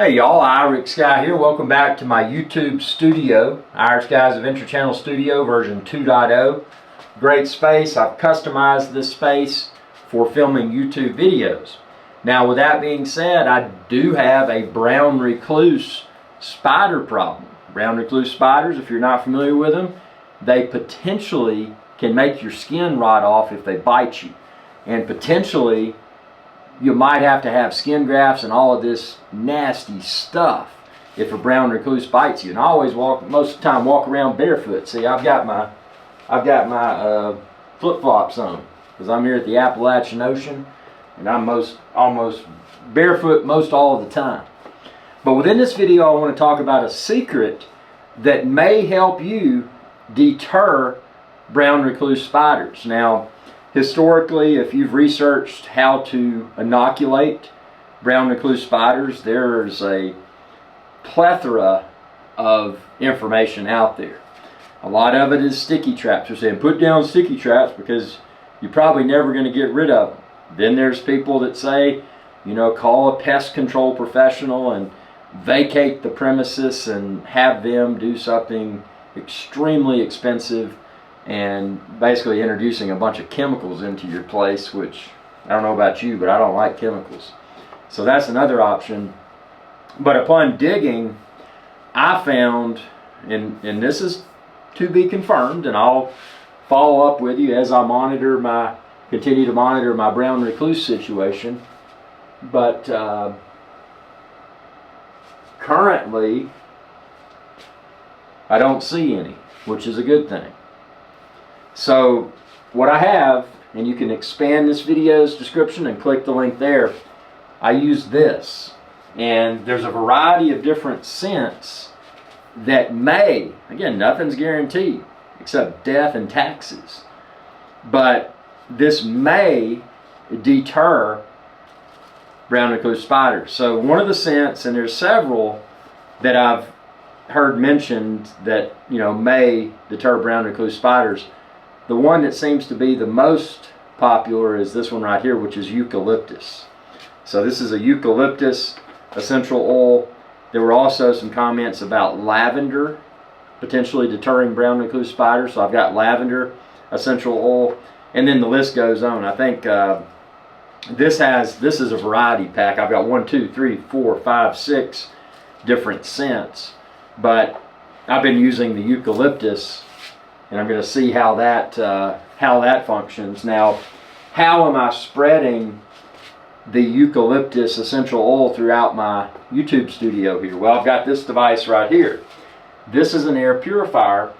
Hey y'all, Irish Guy here. Welcome back to my YouTube studio. Irish Guy's Adventure Channel Studio version 2.0. Great space. I've customized this space for filming YouTube videos. Now with that being said, I do have a brown recluse spider problem. Brown recluse spiders, if you're not familiar with them, they potentially can make your skin rot off if they bite you. And potentially you might have to have skin grafts and all of this nasty stuff if a brown recluse bites you. And I always most of the time walk around barefoot. See, I've got my flip-flops on because I'm here at the Appalachian Ocean, and I'm almost barefoot most all of the time. But within this video, I want to talk about a secret that may help you deter brown recluse spiders. Now, historically, if you've researched how to inoculate brown recluse spiders, there's a plethora of information out there. A lot of it is sticky traps. They're saying put down sticky traps because you're probably never going to get rid of them. Then there's people that say, you know, call a pest control professional and vacate the premises and have them do something extremely expensive and basically introducing a bunch of chemicals into your place, which I don't know about you, but I don't like chemicals. So that's another option. But upon digging, I found, and this is to be confirmed, and I'll follow up with you as I continue to monitor my brown recluse situation. But currently, I don't see any, which is a good thing. So what I have, and you can expand this video's description and click the link there, I use this. And there's a variety of different scents that may, again, nothing's guaranteed except death and taxes, but this may deter brown recluse spiders. So one of the scents, and there's several that I've heard mentioned that, you know, may deter brown recluse spiders. The one that seems to be the most popular is this one right here, which is eucalyptus. So this is a eucalyptus essential oil. There were also some comments about lavender potentially deterring brown recluse spiders. So I've got lavender essential oil, and then the list goes on. I think this is a variety pack. I've got 1, 2, 3, 4, 5, 6 different scents, but I've been using the eucalyptus, and I'm going to see how that functions. Now, how am I spreading the eucalyptus essential oil throughout my YouTube studio here? Well, I've got this device right here. This is an air purifier,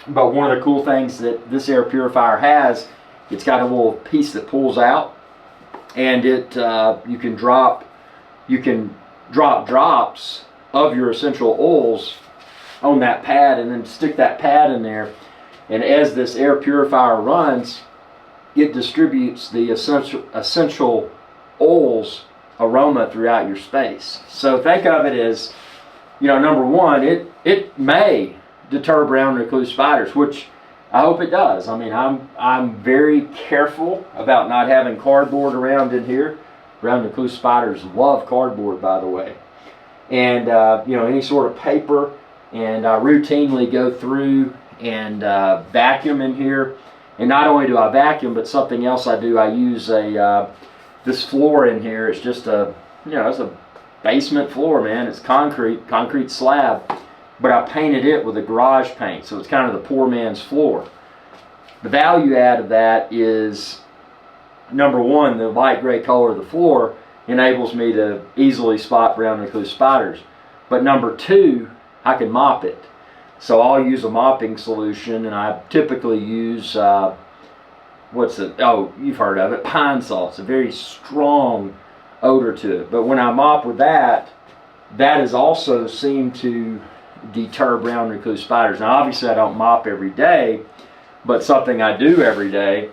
but one of the cool things that this air purifier has, it's got a little piece that pulls out, and you can drop drops of your essential oils on that pad, and then stick that pad in there. And as this air purifier runs, it distributes the essential oils aroma throughout your space. So think of it as, you know, number one, it may deter brown recluse spiders, which I hope it does. I mean, I'm very careful about not having cardboard around in here. Brown recluse spiders love cardboard, by the way. And you know, any sort of paper, and I routinely go through and vacuum in here. And not only do I vacuum, but something else I do, I use this floor in here. It's just it's a basement floor, man. It's concrete slab, but I painted it with a garage paint, so it's kind of the poor man's floor. The value add of that is, number one, the light gray color of the floor enables me to easily spot brown recluse spiders. But number two, I can mop it. So I'll use a mopping solution, and I typically use, you've heard of it, pine salt. It's a very strong odor to it. But when I mop with that has also seemed to deter brown recluse spiders. Now obviously I don't mop every day, but something I do every day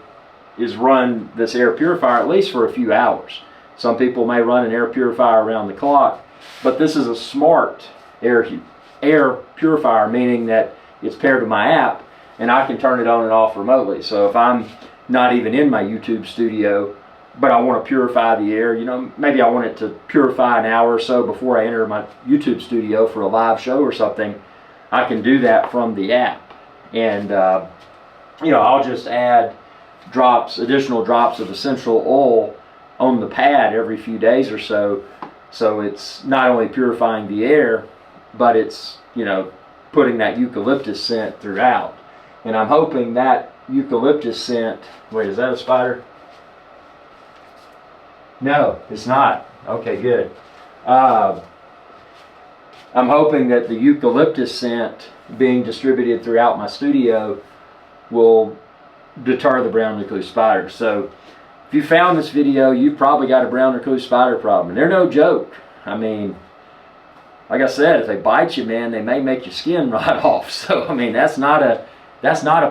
is run this air purifier at least for a few hours. Some people may run an air purifier around the clock, but this is a smart air purifier, meaning that it's paired to my app and I can turn it on and off remotely. So if I'm not even in my YouTube studio, but I want to purify the air. You know, maybe I want it to purify an hour or so before I enter my YouTube studio for a live show or something. I can do that from the app, and you know, I'll just add additional drops of essential oil on the pad every few days or so. So it's not only purifying the air, but it's, you know, putting that eucalyptus scent throughout. And I'm hoping that eucalyptus scent, wait, is that a spider? No, it's not. Okay, good. I'm hoping that the eucalyptus scent being distributed throughout my studio will deter the brown recluse spiders. So if you found this video, you've probably got a brown recluse spider problem. And they're no joke. I mean, like I said, if they bite you, man, they may make your skin rot off. So I mean, that's not a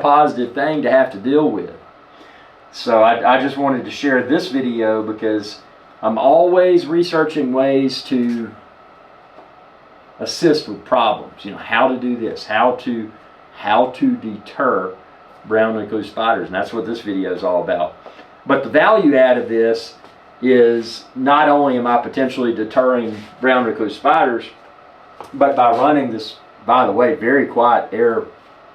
positive thing to have to deal with. So I just wanted to share this video because I'm always researching ways to assist with problems. You know, how to do this, how to deter brown recluse spiders, and that's what this video is all about. But the value add of this is not only am I potentially deterring brown recluse spiders, but by running this, by the way, very quiet air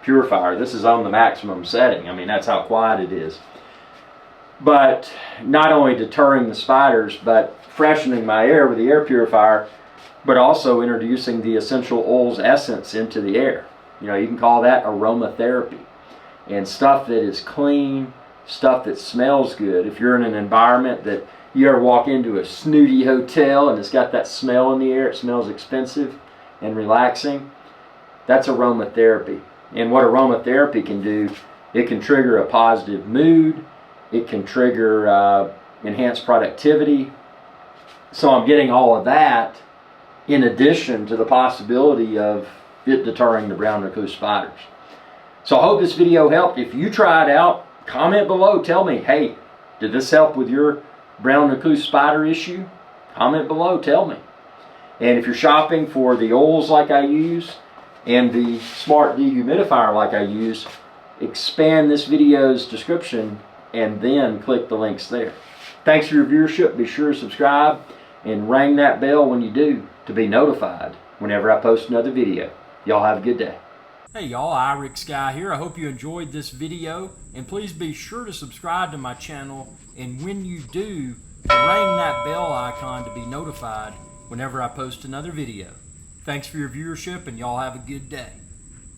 purifier. This is on the maximum setting. I mean, that's how quiet it is. But not only deterring the spiders, but freshening my air with the air purifier, but also introducing the essential oils essence into the air. You know, you can call that aromatherapy. And stuff that is clean, stuff that smells good. If you're in an environment that you ever walk into a snooty hotel and it's got that smell in the air, it smells expensive and relaxing, that's aromatherapy. And what aromatherapy can do, it can trigger a positive mood, it can trigger enhanced productivity. So I'm getting all of that in addition to the possibility of it deterring the brown recluse spiders. So I hope this video helped. If you try it out, comment below. Tell me, hey, did this help with your brown recluse spider issue? Comment below, tell me. And if you're shopping for the oils like I use and the smart dehumidifier like I use, expand this video's description and then click the links there. Thanks for your viewership. Be sure to subscribe and ring that bell when you do to be notified whenever I post another video. Y'all have a good day. Hey y'all, Irix Guy here. I hope you enjoyed this video, and please be sure to subscribe to my channel, and when you do, ring that bell icon to be notified whenever I post another video. Thanks for your viewership, and y'all have a good day.